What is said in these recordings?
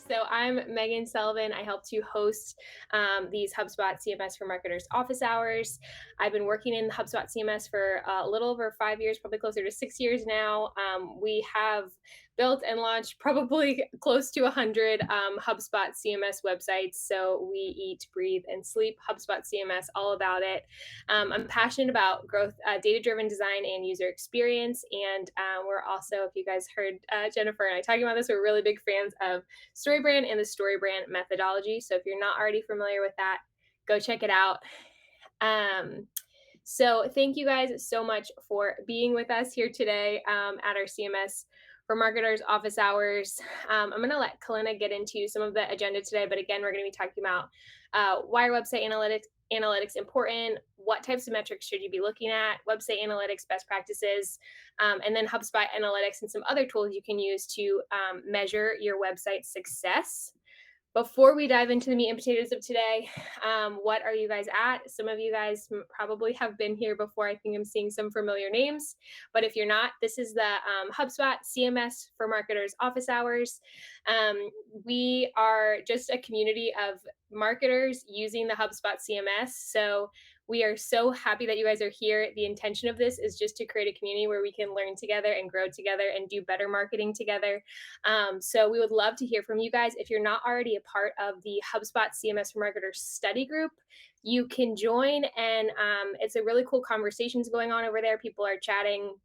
So I'm Megan Sullivan. I help to host these HubSpot CMS for Marketers office hours. I've been working in HubSpot CMS for a little over 5 years, probably closer to 6 years now. We have built and launched probably close to 100 HubSpot CMS websites. So we eat, breathe, and sleep HubSpot CMS, all about it. I'm passionate about growth, data driven design, and user experience. And we're also, if you guys heard Jennifer and I talking about this, we're really big fans of StoryBrand and the StoryBrand methodology. So if you're not already familiar with that, go check it out. So thank you guys so much for being with us here today at our CMS for Marketers office hours. I'm going to let Kalina get into some of the agenda today, but again, we're going to be talking about why are website analytics important, what types of metrics should you be looking at, website analytics best practices, and then HubSpot analytics and some other tools you can use to measure your website success. Before we dive into the meat and potatoes of today, what are you guys at? Some of you guys probably have been here before. I think I'm seeing some familiar names. But if you're not, this is the HubSpot CMS for Marketers office hours. We are just a community of marketers using the HubSpot CMS. So we are so happy that you guys are here. The intention of this is just to create a community where we can learn together and grow together and do better marketing together. So we would love to hear from you guys. If you're not already a part of the HubSpot CMS for Marketers study group, you can join, and it's a really cool conversations going on over there. People are chatting,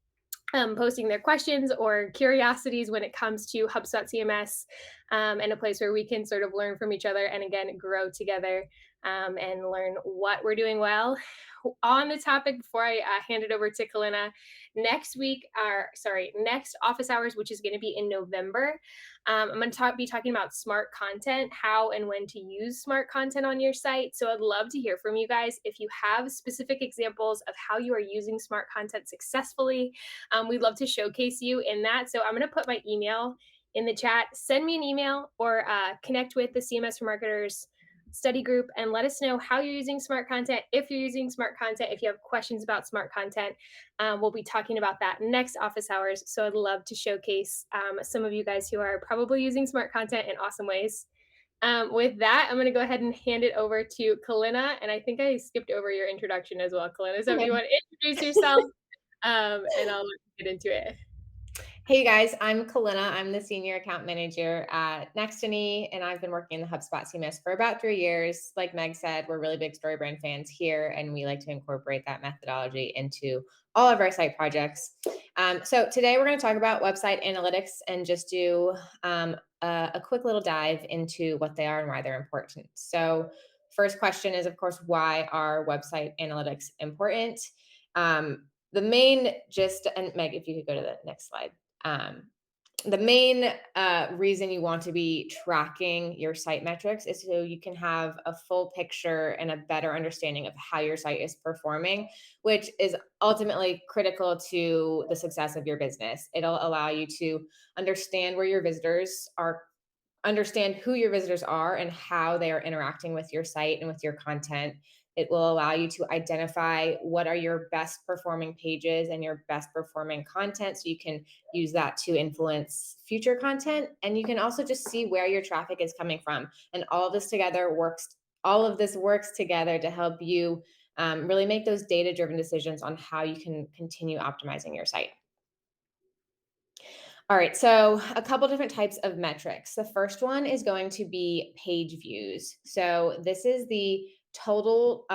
posting their questions or curiosities when it comes to HubSpot CMS, and a place where we can sort of learn from each other and again grow together, and learn what we're doing well. On the topic, before I hand it over to Kalina, next office hours, which is going to be in November, I'm going to be talking about smart content, how and when to use smart content on your site. So I'd love to hear from you guys if you have specific examples of how you are using smart content successfully. We'd love to showcase you in that. So I'm going to put my email in the chat. Send me an email or connect with the CMS for Marketers study group and let us know how you're using smart content. If you're using smart content, if you have questions about smart content, we'll be talking about that next office hours. So I'd love to showcase some of you guys who are probably using smart content in awesome ways. With that, I'm going to go ahead and hand it over to Kalina. And I think I skipped over your introduction as well, Kalina. So if you want to introduce yourself, and I'll get into it. Hey guys, I'm Kalina. I'm the Senior Account Manager at Nextiny, and I've been working in the HubSpot CMS for about 3 years. Like Meg said, we're really big StoryBrand fans here, and we like to incorporate that methodology into all of our site projects. So today we're going to talk about website analytics and just do a quick little dive into what they are and why they're important. So first question is, of course, why are website analytics important? The main gist, and Meg, if you could go to the next slide. The main reason you want to be tracking your site metrics is so you can have a full picture and a better understanding of how your site is performing, which is ultimately critical to the success of your business. It'll allow you to understand where your visitors are, understand who your visitors are and how they are interacting with your site and with your content. It will allow you to identify what are your best performing pages and your best performing content, so you can use that to influence future content. And you can also just see where your traffic is coming from. And all of this works together to help you really make those data driven decisions on how you can continue optimizing your site. All right, so a couple different types of metrics. The first one is going to be page views. So this is the total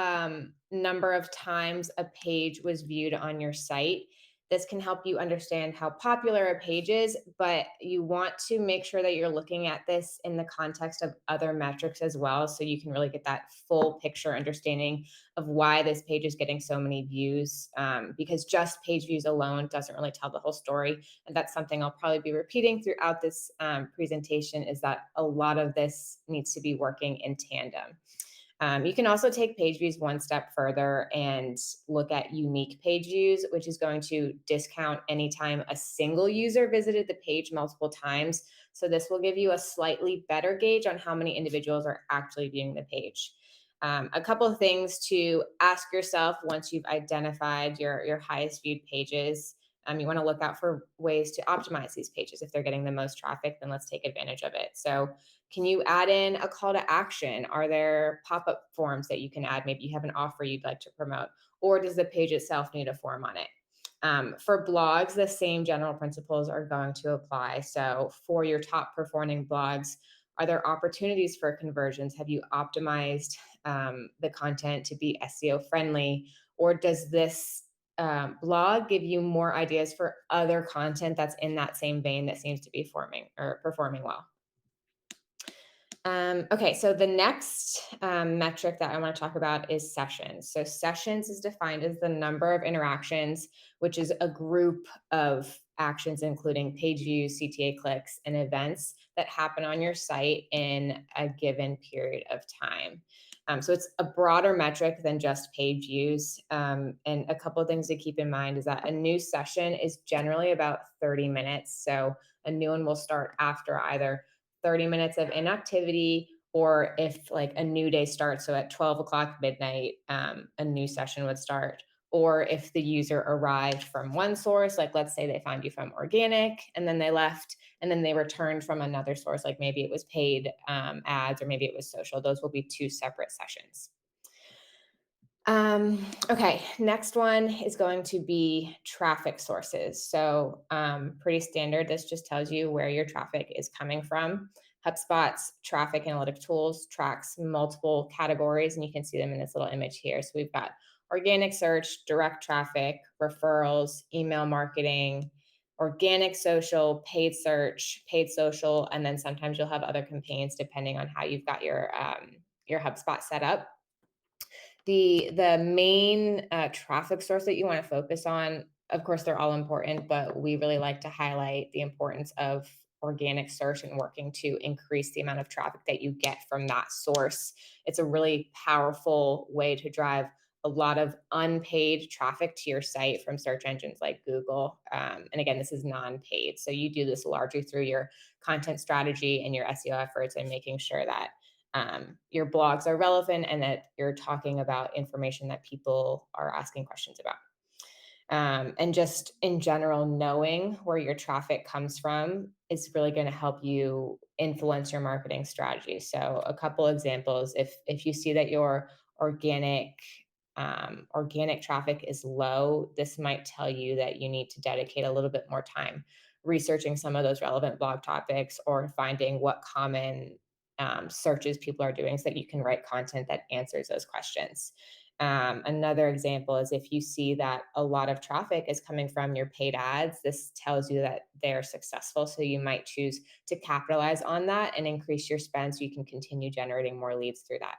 number of times a page was viewed on your site. This can help you understand how popular a page is, but you want to make sure that you're looking at this in the context of other metrics as well, so you can really get that full picture understanding of why this page is getting so many views, because just page views alone doesn't really tell the whole story. And that's something I'll probably be repeating throughout this presentation, is that a lot of this needs to be working in tandem. You can also take page views one step further and look at unique page views, which is going to discount anytime a single user visited the page multiple times. So this will give you a slightly better gauge on how many individuals are actually viewing the page. A couple of things to ask yourself once you've identified your highest viewed pages. You want to look out for ways to optimize these pages. If they're getting the most traffic, then let's take advantage of it. So, can you add in a call to action? Are there pop up forms that you can add? Maybe you have an offer you'd like to promote, or does the page itself need a form on it? For blogs, the same general principles are going to apply. So, for your top performing blogs, are there opportunities for conversions? Have you optimized the content to be SEO friendly? Or does this blog give you more ideas for other content that's in that same vein that seems to be forming or performing well? Okay, so the next metric that I want to talk about is sessions. So, sessions is defined as the number of interactions, which is a group of actions, including page views, CTA clicks, and events that happen on your site in a given period of time. So, it's a broader metric than just page views. And a couple of things to keep in mind is that a new session is generally about 30 minutes. So, a new one will start after either 30 minutes of inactivity, or if like a new day starts, so at 12 o'clock midnight, a new session would start. Or if the user arrived from one source, like let's say they found you from organic and then they left and then they returned from another source, like maybe it was paid ads or maybe it was social, those will be two separate sessions. Okay, next one is going to be traffic sources. So, pretty standard. This just tells you where your traffic is coming from. HubSpot's traffic analytic tools tracks multiple categories, and you can see them in this little image here. So, we've got organic search, direct traffic, referrals, email marketing, organic social, paid search, paid social, and then sometimes you'll have other campaigns depending on how you've got your HubSpot set up. The main traffic source that you want to focus on, of course, they're all important, but we really like to highlight the importance of organic search and working to increase the amount of traffic that you get from that source. It's a really powerful way to drive a lot of unpaid traffic to your site from search engines like Google. And again, this is non-paid. So you do this largely through your content strategy and your SEO efforts and making sure that your blogs are relevant and that you're talking about information that people are asking questions about. And just in general, knowing where your traffic comes from is really going to help you influence your marketing strategy. So, a couple examples: if you see that your organic organic traffic is low, this might tell you that you need to dedicate a little bit more time researching some of those relevant blog topics or finding what common searches people are doing so that you can write content that answers those questions. Another example is if you see that a lot of traffic is coming from your paid ads, this tells you that they're successful. So you might choose to capitalize on that and increase your spend so you can continue generating more leads through that.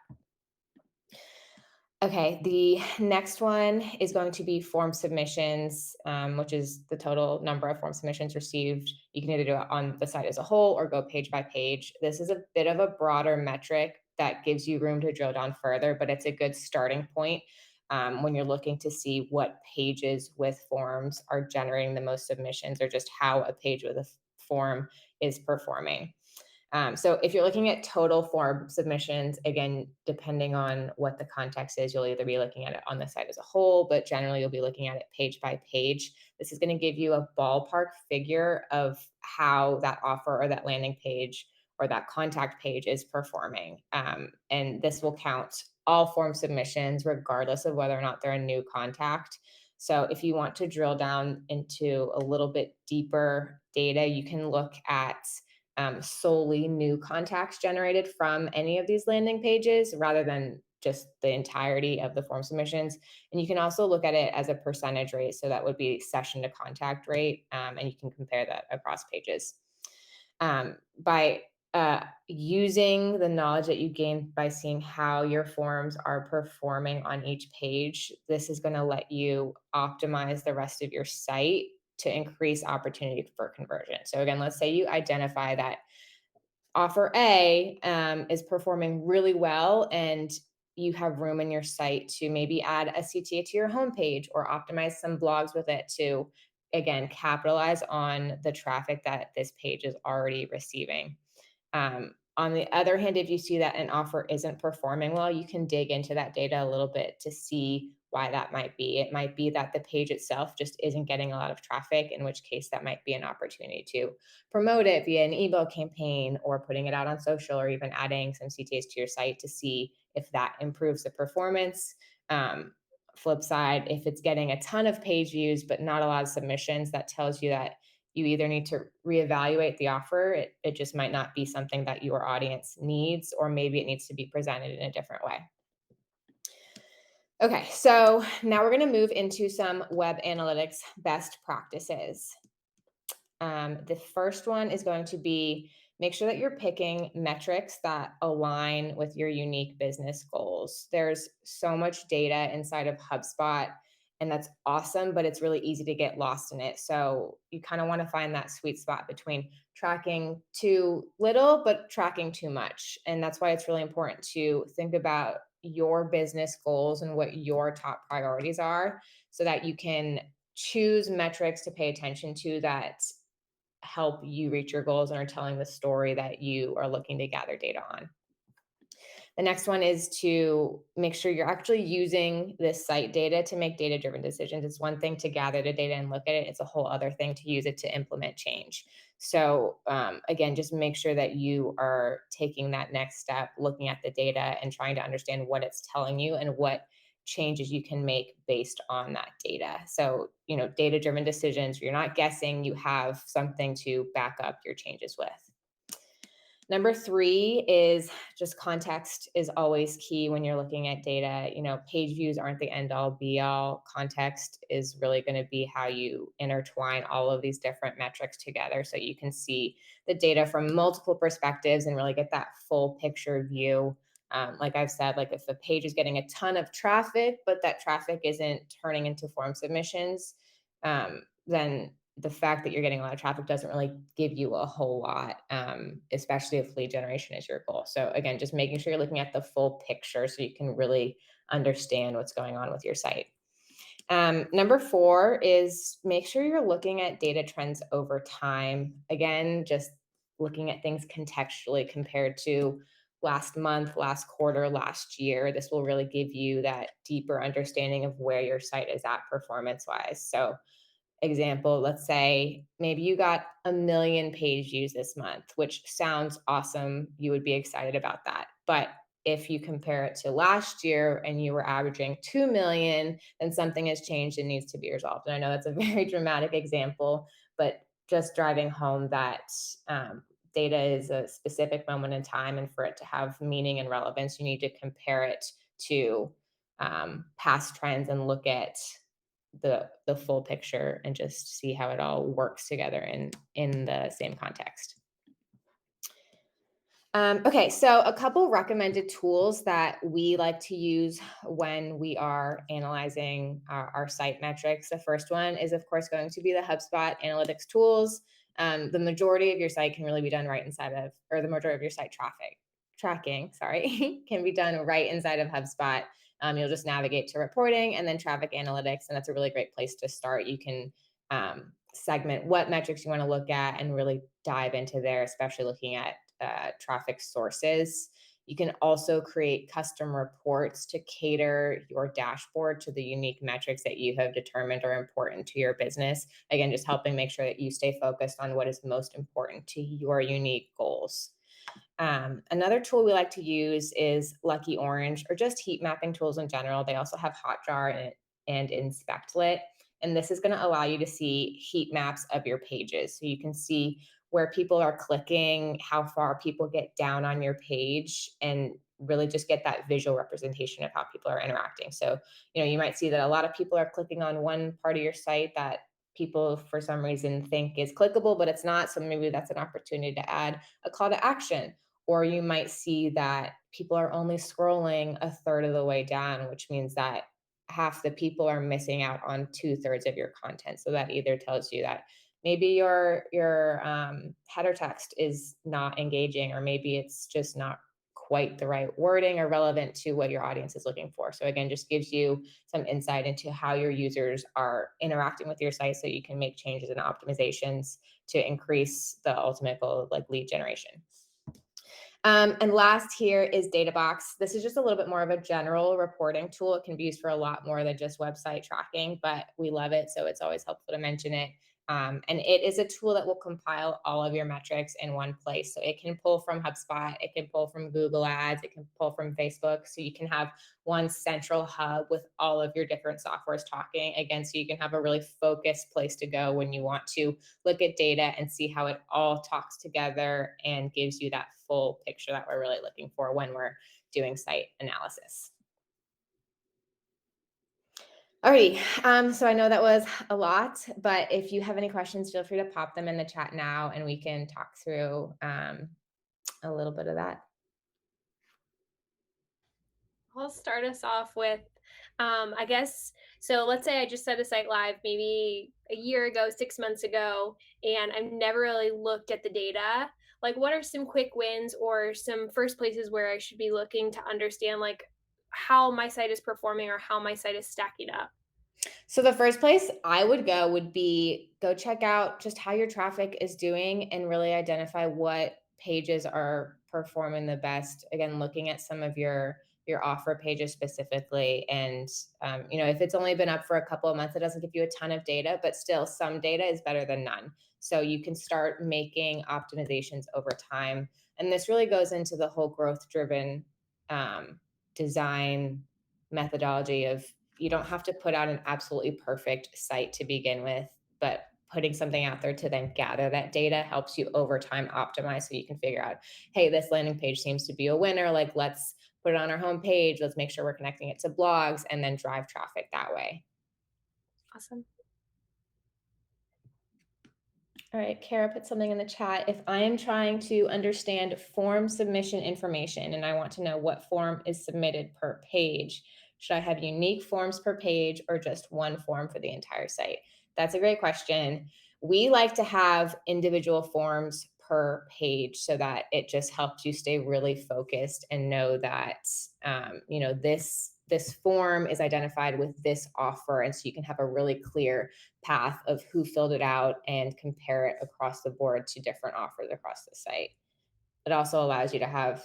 Okay, the next one is going to be form submissions, which is the total number of form submissions received. You can either do it on the site as a whole or go page by page. This is a bit of a broader metric that gives you room to drill down further, but it's a good starting point when you're looking to see what pages with forms are generating the most submissions or just how a page with a form is performing. So if you're looking at total form submissions, again, depending on what the context is, you'll either be looking at it on the site as a whole, but generally you'll be looking at it page by page. This is going to give you a ballpark figure of how that offer or that landing page or that contact page is performing. And this will count all form submissions, regardless of whether or not they're a new contact. So if you want to drill down into a little bit deeper data, you can look at solely new contacts generated from any of these landing pages rather than just the entirety of the form submissions. And you can also look at it as a percentage rate. So that would be session to contact rate. And you can compare that across pages. By using the knowledge that you gain by seeing how your forms are performing on each page, this is going to let you optimize the rest of your site to increase opportunity for conversion. So again, let's say you identify that offer A is performing really well and you have room in your site to maybe add a CTA to your homepage or optimize some blogs with it to, again, capitalize on the traffic that this page is already receiving. On the other hand, if you see that an offer isn't performing well, you can dig into that data a little bit to see why that might be. It might be that the page itself just isn't getting a lot of traffic, in which case that might be an opportunity to promote it via an email campaign or putting it out on social or even adding some CTAs to your site to see if that improves the performance. Um, Flip side, if it's getting a ton of page views but not a lot of submissions, that tells you that you either need to reevaluate the offer. It just might not be something that your audience needs, or maybe it needs to be presented in a different way. Okay, so now we're going to move into some web analytics best practices. The first one is going to be make sure that you're picking metrics that align with your unique business goals. There's so much data inside of HubSpot, and that's awesome, but it's really easy to get lost in it. So you kind of want to find that sweet spot between tracking too little, but tracking too much. And that's why it's really important to think about your business goals and what your top priorities are so that you can choose metrics to pay attention to that help you reach your goals and are telling the story that you are looking to gather data on. The next one is to make sure you're actually using this site data to make data driven decisions. It's one thing to gather the data and look at it, it's a whole other thing to use it to implement change. So, again, just make sure that you are taking that next step, looking at the data and trying to understand what it's telling you and what changes you can make based on that data. So, data driven decisions, you're not guessing, you have something to back up your changes with. Number three is just context is always key when you're looking at data. Page views aren't the end all be all. Context is really going to be how you intertwine all of these different metrics together so you can see the data from multiple perspectives and really get that full picture view. Like I've said, like if a page is getting a ton of traffic, but that traffic isn't turning into form submissions, then the fact that you're getting a lot of traffic doesn't really give you a whole lot, especially if lead generation is your goal. So again, just making sure you're looking at the full picture so you can really understand what's going on with your site. Number four is make sure you're looking at data trends over time. Again, just looking at things contextually compared to last month, last quarter, last year. This will really give you that deeper understanding of where your site is at performance wise. So example, let's say maybe you got 1 million page views this month, which sounds awesome. You would be excited about that. But if you compare it to last year and you were averaging 2 million, then something has changed and needs to be resolved. And I know that's a very dramatic example, but just driving home that data is a specific moment in time. And for it to have meaning and relevance, you need to compare it to past trends and look at the full picture and just see how it all works together in the same context. Okay, so a couple recommended tools that we like to use when we are analyzing our site metrics. The first one is, of course, going to be the HubSpot analytics tools. The majority of your site can really be done right inside of, or the majority of your site tracking, sorry, can be done right inside of HubSpot. You'll just navigate to reporting and then traffic analytics, and that's a really great place to start. You can segment what metrics you want to look at and really dive into there, especially looking at traffic sources. You can also create custom reports to cater your dashboard to the unique metrics that you have determined are important to your business. Again, just helping make sure that you stay focused on what is most important to your unique goals. Another tool we like to use is Lucky Orange or just heat mapping tools in general. They also have Hotjar and Inspectlet. And this is going to allow you to see heat maps of your pages. So you can see where people are clicking, how far people get down on your page, and really just get that visual representation of how people are interacting. So, you might see that a lot of people are clicking on one part of your site that people for some reason think is clickable, but it's not. So maybe that's an opportunity to add a call to action. Or you might see that people are only scrolling a third of the way down, which means that half the people are missing out on 2/3 of your content. So that either tells you that maybe your header text is not engaging, or maybe it's just not quite the right wording or relevant to what your audience is looking for. So again, just gives you some insight into how your users are interacting with your site so you can make changes and optimizations to increase the ultimate goal of like lead generation. And last here is Databox. This is just a little bit more of a general reporting tool. It can be used for a lot more than just website tracking, but we love it. So it's always helpful to mention it. And it is a tool that will compile all of your metrics in one place. So it can pull from HubSpot, it can pull from Google Ads, it can pull from Facebook. So you can have one central hub with all of your different softwares talking. Again, so you can have a really focused place to go when you want to look at data and see how it all talks together and gives you that full picture that we're really looking for when we're doing site analysis. Alrighty, so I know that was a lot, but if you have any questions, feel free to pop them in the chat now and we can talk through a little bit of that. I'll start us off with, I guess, so let's say I just set a site live maybe a year ago, 6 months ago, and I've never really looked at the data. Like, what are some quick wins or some first places where I should be looking to understand, like, how my site is performing or how my site is stacking up? So the first place I would go would be go check out just how your traffic is doing and really identify what pages are performing the best. Again, looking at some of your offer pages specifically, and if it's only been up for a couple of months, it doesn't give you a ton of data, but still, some data is better than none. So you can start making optimizations over time, and this really goes into the whole growth driven design methodology of you don't have to put out an absolutely perfect site to begin with, but putting something out there to then gather that data helps you over time optimize so you can figure out, hey, this landing page seems to be a winner. Like, let's put it on our homepage. Let's make sure we're connecting it to blogs and then drive traffic that way. Awesome. All right, Kara put something in the chat. If I am trying to understand form submission information and I want to know what form is submitted per page, should I have unique forms per page or just one form for the entire site? That's a great question. We like to have individual forms per page so that it just helps you stay really focused and know that this form is identified with this offer, and so you can have a really clear path of who filled it out and compare it across the board to different offers across the site. It also allows you to have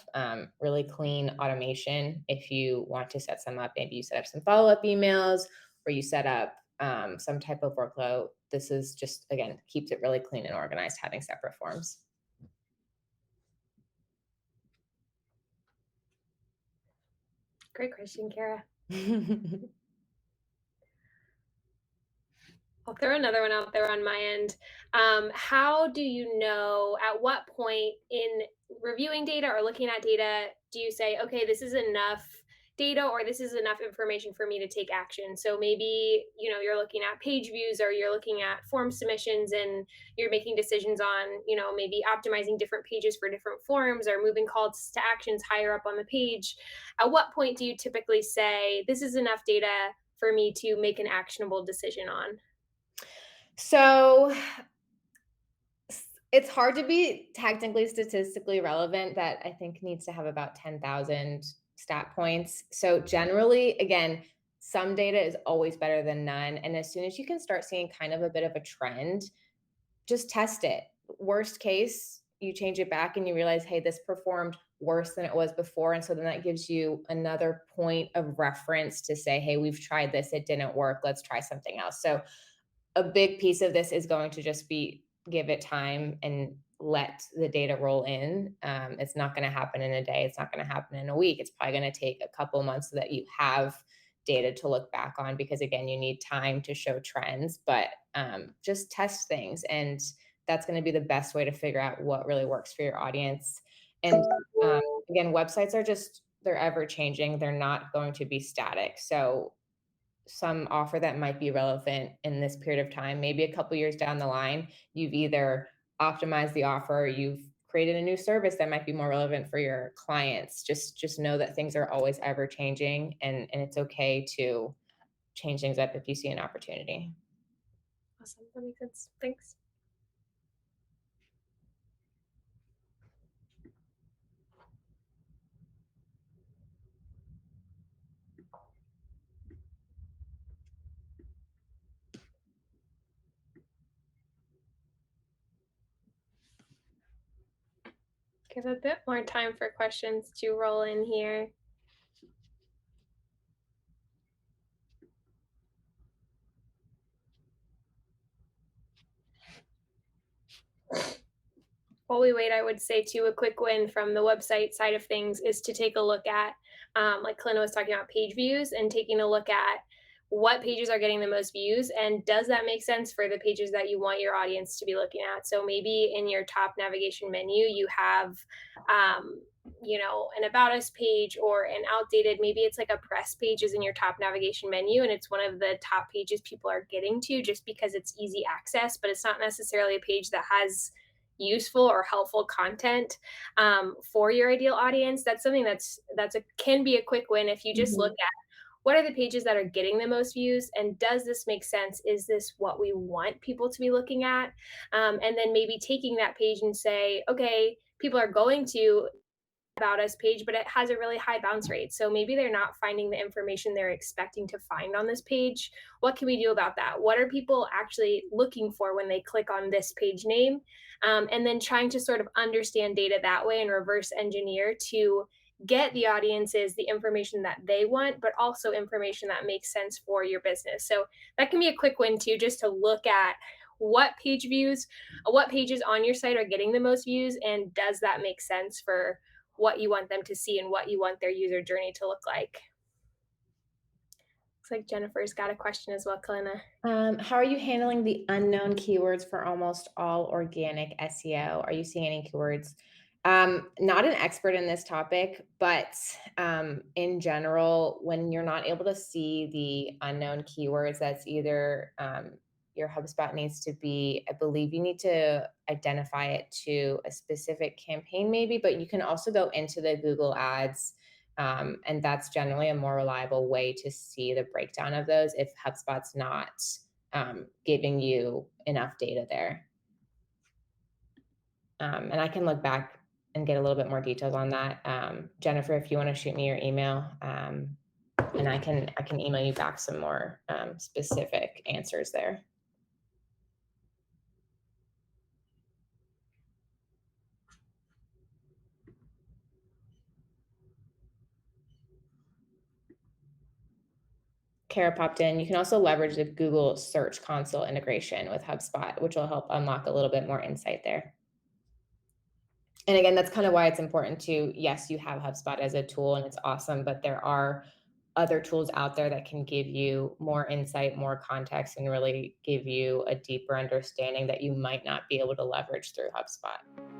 really clean automation if you want to set some up. Maybe you set up some follow-up emails or you set up some type of workflow. This is just, again, keeps it really clean and organized, having separate forms. Great question, Kara. I'll throw another one out there on my end. How do you know at what point in reviewing data or looking at data do you say, okay, this is enough data or this is enough information for me to take action? So maybe, you're looking at page views or you're looking at form submissions and you're making decisions on, maybe optimizing different pages for different forms or moving calls to actions higher up on the page. At what point do you typically say, this is enough data for me to make an actionable decision on? So it's hard to be technically statistically relevant. That I think needs to have about 10,000 stat points. So generally, again, some data is always better than none. And as soon as you can start seeing kind of a bit of a trend, just test it. Worst case, you change it back and you realize, hey, this performed worse than it was before. And so then that gives you another point of reference to say, hey, we've tried this, it didn't work, let's try something else. So a big piece of this is going to just be give it time and let the data roll in. It's not going to happen in a day. It's not going to happen in a week. It's probably going to take a couple months so that you have data to look back on, because again, you need time to show trends, but just test things. And that's going to be the best way to figure out what really works for your audience. And again, websites are just, they're ever changing. They're not going to be static. So some offer that might be relevant in this period of time, maybe a couple years down the line, you've either optimized the offer, or you've created a new service that might be more relevant for your clients. Just know that things are always ever changing, and it's okay to change things up if you see an opportunity. Awesome. That makes sense. Thanks. Give a bit more time for questions to roll in here. While we wait, I would say too, a quick win from the website side of things is to take a look at, like Clint was talking about, page views and taking a look at what pages are getting the most views and does that make sense for the pages that you want your audience to be looking at. So maybe in your top navigation menu, you have, an about us page or an outdated, maybe it's like a press page is in your top navigation menu and it's one of the top pages people are getting to just because it's easy access, but it's not necessarily a page that has useful or helpful content for your ideal audience. That's something can be a quick win if you just look Mhm. at what are the pages that are getting the most views and does this make sense? Is this what we want people to be looking at? And then maybe taking that page and say, okay, people are going to about us page, but it has a really high bounce rate. So maybe they're not finding the information they're expecting to find on this page. What can we do about that? What are people actually looking for when they click on this page name? And then trying to sort of understand data that way and reverse engineer to get the audiences the information that they want, but also information that makes sense for your business. So that can be a quick win too, just to look at what pages on your site are getting the most views, and does that make sense for what you want them to see and what you want their user journey to look like. Looks like Jennifer's got a question as well, Kalina. How are you handling the unknown keywords for almost all organic SEO? Are you seeing any keywords? Not an expert in this topic, but in general, when you're not able to see the unknown keywords, that's either your HubSpot needs to be, I believe you need to identify it to a specific campaign, maybe, but you can also go into the Google Ads, and that's generally a more reliable way to see the breakdown of those if HubSpot's not giving you enough data there. And I can look back and get a little bit more details on that. Jennifer, if you want to shoot me your email, and I can email you back some more specific answers there. Kara popped in. You can also leverage the Google Search Console integration with HubSpot, which will help unlock a little bit more insight there. And again, that's kind of why it's important to, yes, you have HubSpot as a tool and it's awesome, but there are other tools out there that can give you more insight, more context, and really give you a deeper understanding that you might not be able to leverage through HubSpot.